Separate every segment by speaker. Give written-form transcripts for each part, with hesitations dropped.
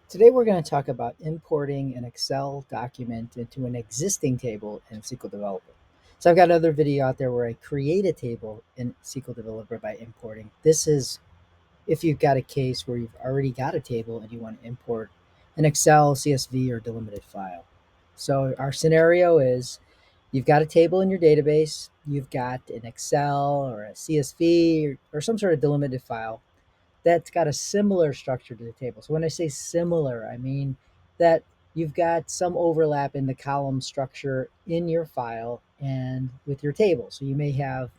Speaker 1: Today we're going to talk about importing an Excel document into an existing table in SQL Developer. So I've got another video out there where I create a table in SQL Developer by importing. This is if you've got a case where you've already got a table and you want to import an Excel, CSV, or delimited file. So our scenario is you've got a table in your database, you've got an Excel or a CSV or some sort of delimited file that's got a similar structure to the table. So when I say similar, I mean that you've got some overlap in the column structure in your file and with your table. So you may have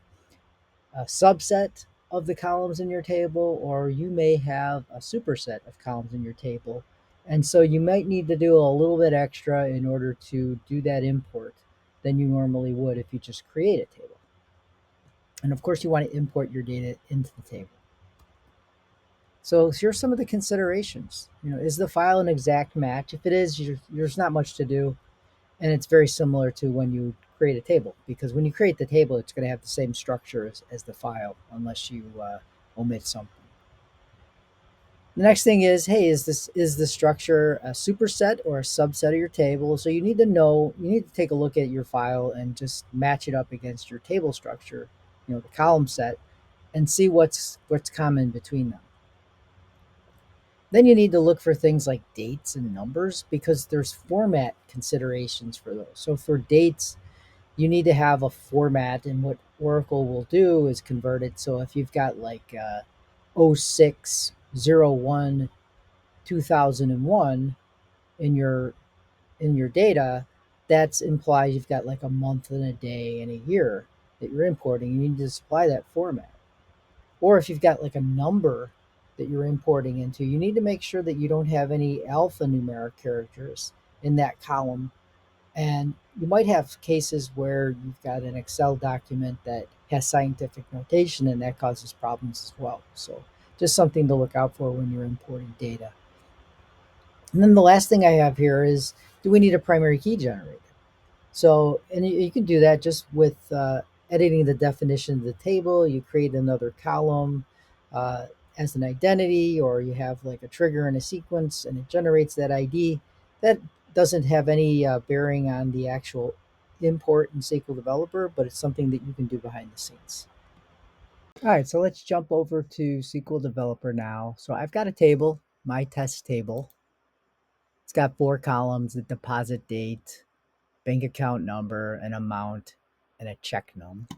Speaker 1: a subset of the columns in your table, or you may have a superset of columns in your table. And so you might need to do a little bit extra in order to do that import than you normally would if you just create a table. And of course, you want to import your data into the table. So here's some of the considerations. Is the file an exact match? If it is, there's not much to do, and it's very similar to when you create a table, because when you create the table, it's going to have the same structure as the file, unless you omit something. The next thing is, hey, is the structure a superset or a subset of your table? So you need to take a look at your file and just match it up against your table structure, the column set, and see what's common between them. Then you need to look for things like dates and numbers because there's format considerations for those. So for dates, you need to have a format, and what Oracle will do is convert it. So if you've got like 0601 2001 in your data, that's implies you've got like a month and a day and a year that you're importing. You need to supply that format. Or if you've got like a number that you're importing into, you need to make sure that you don't have any alphanumeric characters in that column. And you might have cases where you've got an Excel document that has scientific notation, and that causes problems as well. So just something to look out for when you're importing data. And then the last thing I have here is, do we need a primary key generator? So, and you can do that just with editing the definition of the table. You create another column uh, as an identity, or you have like a trigger in a sequence and it generates that ID. That doesn't have any bearing on the actual import in SQL Developer, but it's something that you can do behind the scenes. All right, so let's jump over to SQL Developer now. So I've got a table, my test table. It's got 4 columns: the deposit date, bank account number, an amount, and a check num.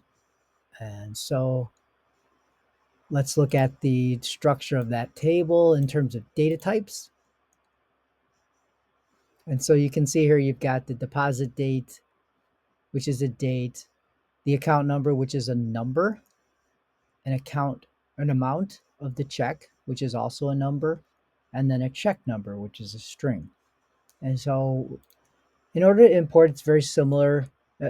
Speaker 1: And so let's look at the structure of that table in terms of data types. And so you can see here you've got the deposit date, which is a date, the account number, which is a number, an amount of the check, which is also a number, and then a check number, which is a string. And so in order to import, it's very similar.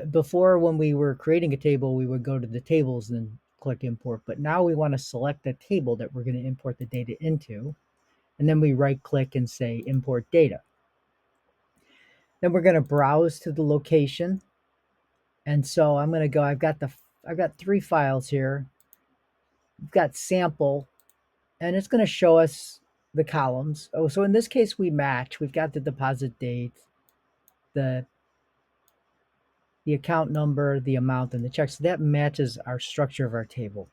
Speaker 1: Before, when we were creating a table, we would go to the tables and click import. But now we want to select the table that we're going to import the data into. And then we right click and say import data. Then we're going to browse to the location. And so I'm going to go, I've got 3 files here. We've got sample, and it's going to show us the columns. Oh, so in this case, we match. We've got the deposit date, the account number, the amount, and the check. So that matches our structure of our table.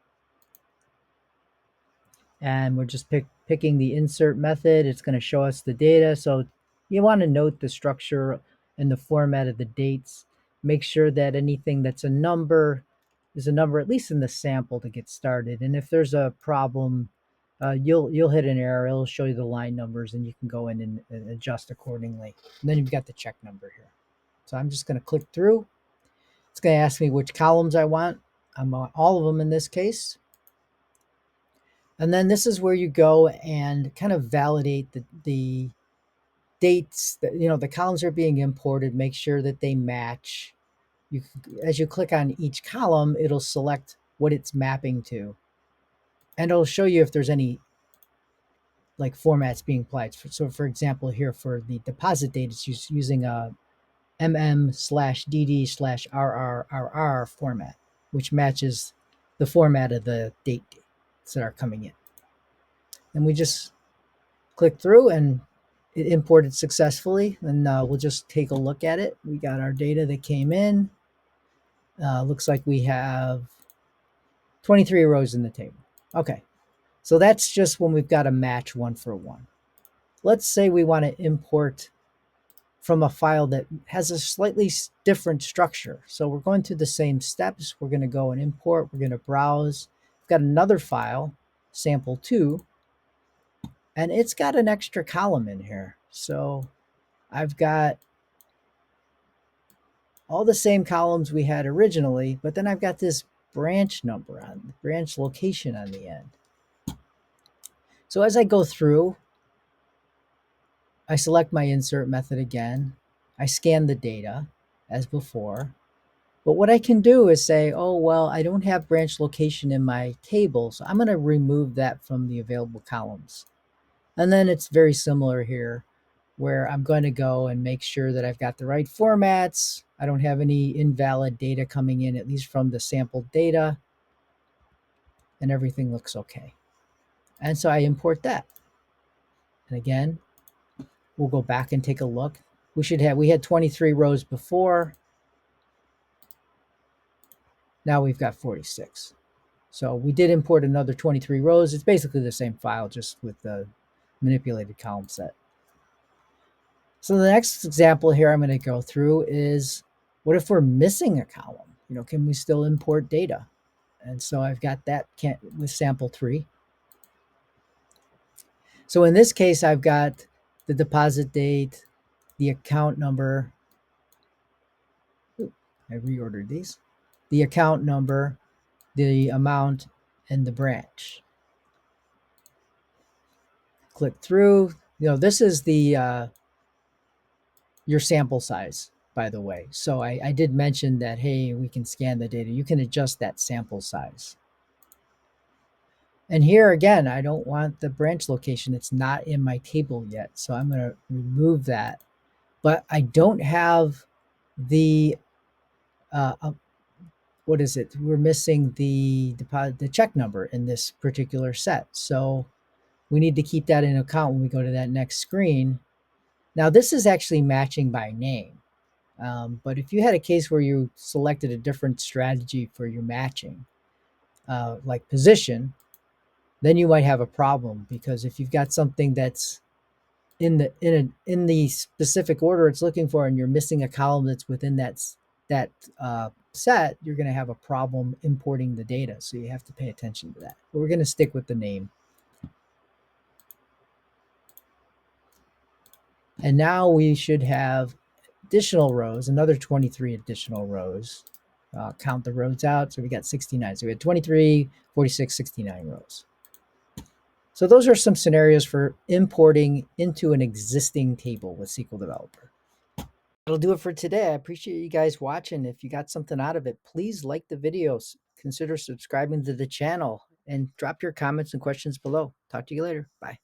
Speaker 1: And we're just picking the insert method. It's going to show us the data. So you want to note the structure and the format of the dates. Make sure that anything that's a number is a number, at least in the sample, to get started. And if there's a problem, you'll hit an error. It'll show you the line numbers, and you can go in and adjust accordingly. And then you've got the check number here. So I'm just going to click through. It's going to ask me which columns I want. I want all of them in this case. And then this is where you go and kind of validate the dates that, the columns are being imported, make sure that they match. As you click on each column, it'll select what it's mapping to. And it'll show you if there's any like formats being applied. So for example, here for the deposit date, it's using a MM/DD/RRRR format, which matches the format of the dates that are coming in. And we just click through and it imported successfully, and we'll just take a look at it. We got our data that came in. Looks like we have 23 rows in the table. Okay, so that's just when we've got a match one for one. Let's say we want to import from a file that has a slightly different structure. So we're going through the same steps. We're going to go and import. We're going to browse. We've got another file, sample2, and it's got an extra column in here. So I've got all the same columns we had originally, but then I've got this branch number on, branch location on the end. So as I go through, I select my insert method again. I scan the data as before. But what I can do is say, oh, well, I don't have branch location in my table, so I'm going to remove that from the available columns. And then it's very similar here, where I'm going to go and make sure that I've got the right formats. I don't have any invalid data coming in, at least from the sampled data, and everything looks okay. And so I import that. And again, we'll go back and take a look. We had 23 rows before. Now we've got 46. So we did import another 23 rows. It's basically the same file, just with the manipulated column set. So the next example here I'm going to go through is, what if we're missing a column? Can we still import data? And so I've got that with sample 3. So in this case, I've got the deposit date, the account number. Ooh, I reordered these. The account number, the amount, and the branch. Click through. This is the your sample size, by the way. So I did mention that, hey, we can scan the data. You can adjust that sample size. And here again, I don't want the branch location. It's not in my table yet. So I'm going to remove that. But I don't have the, what is it? We're missing the check number in this particular set. So we need to keep that in account when we go to that next screen. Now this is actually matching by name. But if you had a case where you selected a different strategy for your matching, like position, then you might have a problem, because if you've got something that's in the specific order it's looking for, and you're missing a column that's within that set, you're going to have a problem importing the data. So you have to pay attention to that. But we're going to stick with the name. And now we should have additional rows, another 23 additional rows. Count the rows out. So we got 69. So we had 23, 46, 69 rows. So those are some scenarios for importing into an existing table with SQL Developer. That'll do it for today. I appreciate you guys watching. If you got something out of it, please like the videos, consider subscribing to the channel, and drop your comments and questions below. Talk to you later. Bye.